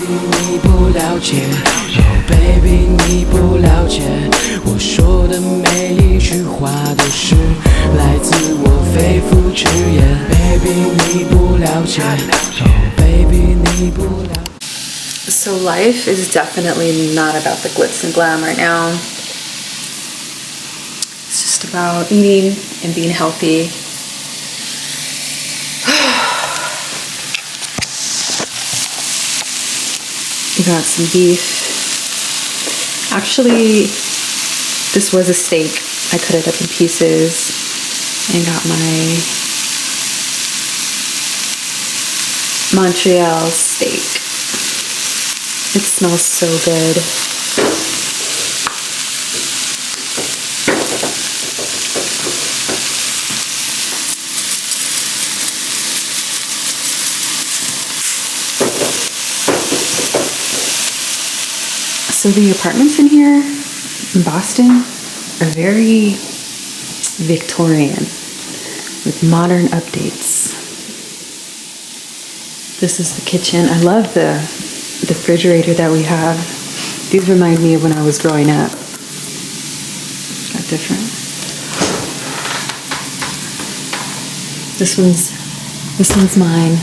你不了解 Oh baby 你不了解我说的每一句话都是来自我肺腑之言 Baby 你不了解 Oh baby 你不了解 So life is definitely not about the glitz and glam right now. It's just about eating and being healthy. We got some beef. Actually, this was a steak. I cut it up in pieces and got my Montreal steak. It smells so good. So the apartments in here in Boston are very Victorian with modern updates. This is the kitchen. I love the refrigerator that we have. These remind me of when I was growing up. Got different. This one's mine.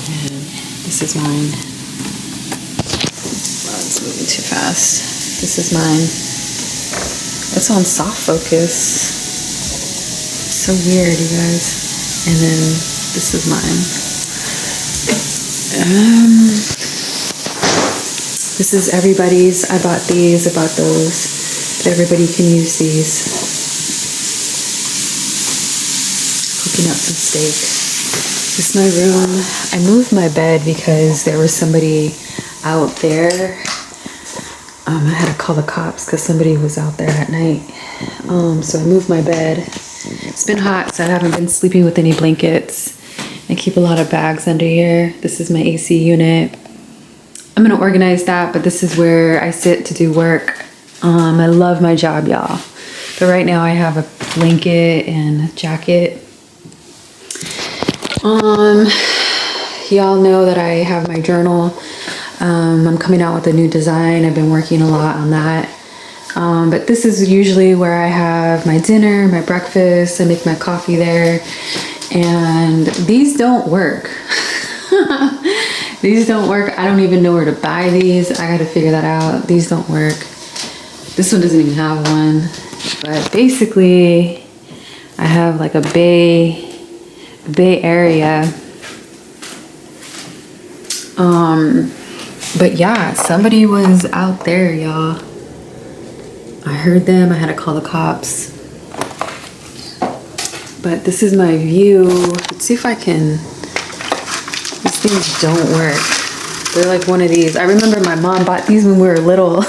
And this is mine. Oh, it's moving too fast. This is mine. It's on soft focus. So weird, you guys. And then this is mine. This is everybody's. I bought these, I bought those. But everybody can use these. Cooking up some steak. This is my room. I moved my bed because there was somebody out there. I had to call the cops because somebody was out there at night. So I moved my bed. It's been hot, so I haven't been sleeping with any blankets. I keep a lot of bags under here. This is my AC unit. I'm gonna organize that, but this is where I sit to do work. I love my job, y'all. But right now I have a blanket and a jacket. Y'all know that I have my journal. I'm coming out with a new design. I've been working a lot on that. But this is usually where I have my dinner, my breakfast. I make my coffee there. And these don't work. These don't work. I don't even know where to buy these. I gotta figure that out. These don't work. This one doesn't even have one. But basically, I have like a bay area. But yeah, somebody was out there, y'all. I heard them. I had to call the cops. But this is my view. Let's see if I can. These things don't work. They're like one of these. I remember my mom bought these when we were little.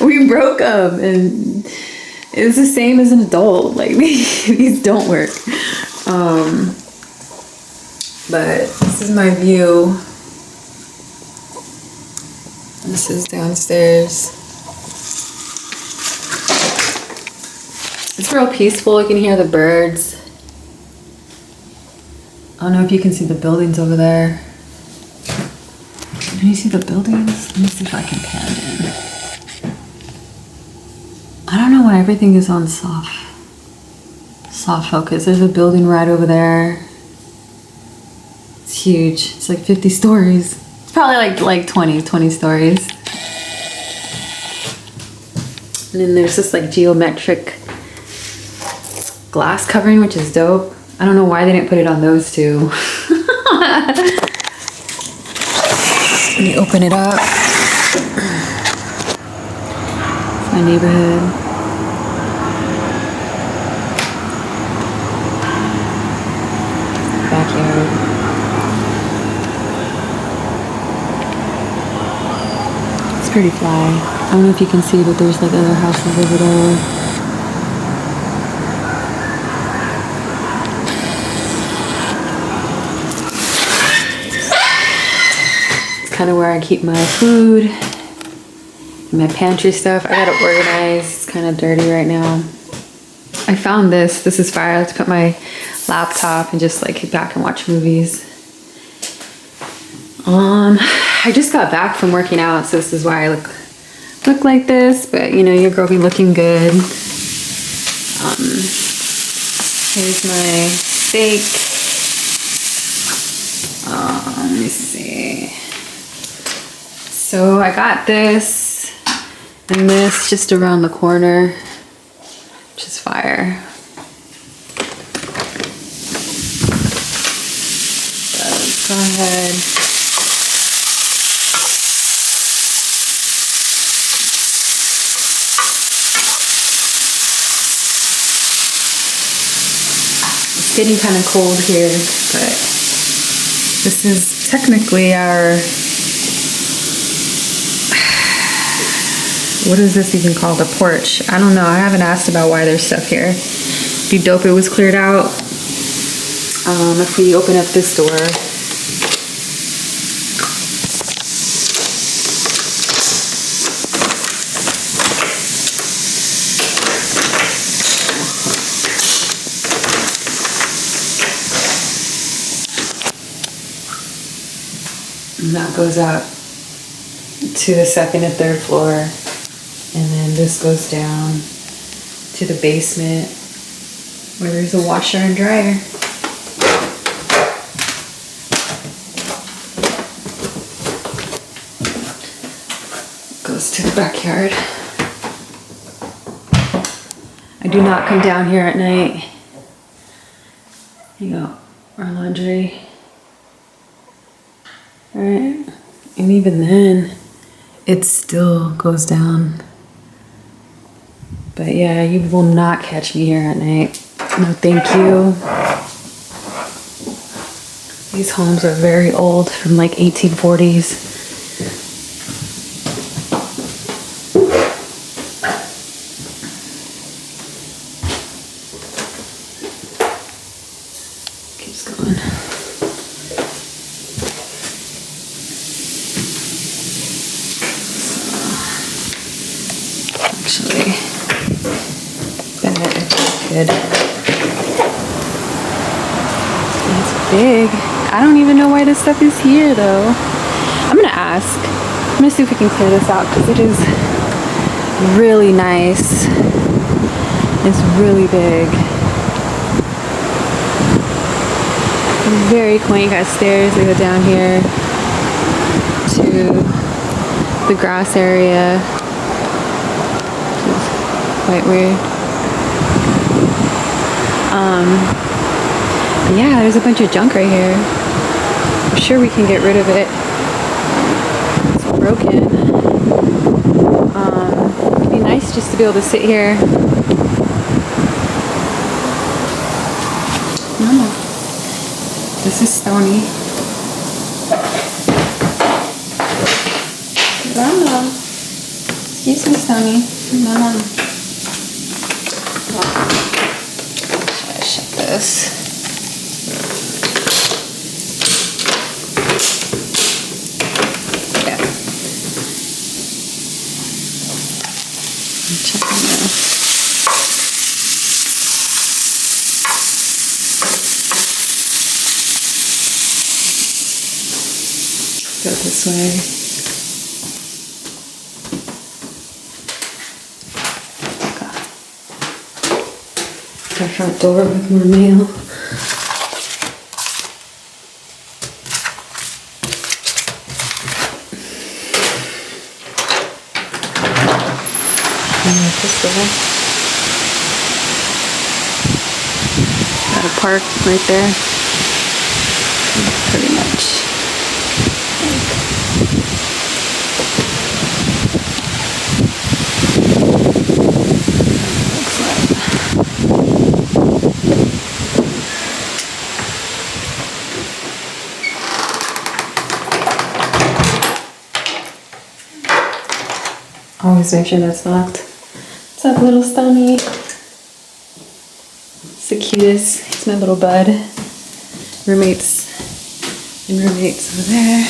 We broke them and it was the same as an adult. Like these don't work. But this is my view. This is downstairs. It's real peaceful. You can hear the birds. I don't know if you can see the buildings over there. Can you see the buildings? Let me see if I can pan in. I don't know why everything is on soft focus. There's a building right over there. It's huge. It's like 50 stories. It's probably like 20 stories. And then there's this like geometric glass covering, which is dope. I don't know why they didn't put it on those two. Let me open it up. It's my neighborhood. Backyard. It's pretty fly. I don't know if you can see, but there's like other houses over there. Kind of where I keep my food, my pantry stuff. I gotta organize. It's kind of dirty right now. I found this. This is fire. I like to put my laptop and just like kick back and watch movies. I just got back from working out, so this is why I look like this, but you know, your girl be looking good. Here's my steak. Let me see. So I got this and this just around the corner, which is fire. Let's go ahead. It's getting kind of cold here, but this is technically our, what is this even called? A porch? I don't know. I haven't asked about why there's stuff here. It'd be dope it was cleared out. If we open up this door. And that goes out to the second and third floor. And then this goes down to the basement where there's a washer and dryer. Goes to the backyard. I do not come down here at night. You go, our laundry. Alright, and even then, it still goes down. But yeah, you will not catch me here at night. No, thank you. These homes are very old, from like 1840s. Keeps going. Actually, that is good. It's big. I don't even know why this stuff is here though. I'm gonna ask. I'm gonna see if we can clear this out because it is really nice. It's really big. Very quaint. You got stairs that go down here to the grass area. Quite weird. Yeah, there's a bunch of junk right here. I'm sure we can get rid of it. It's broken. It'd be nice just to be able to sit here. No. This is Stony. No. Excuse me, Stony. No. Try to shut this. Yeah. Check this. Go this way. Our front door with more mail. And there's this door. Got a park right there. Pretty much. Always make sure that's locked. What's up, little Stony? It's the cutest. He's my little bud. Roommates and roommates over there.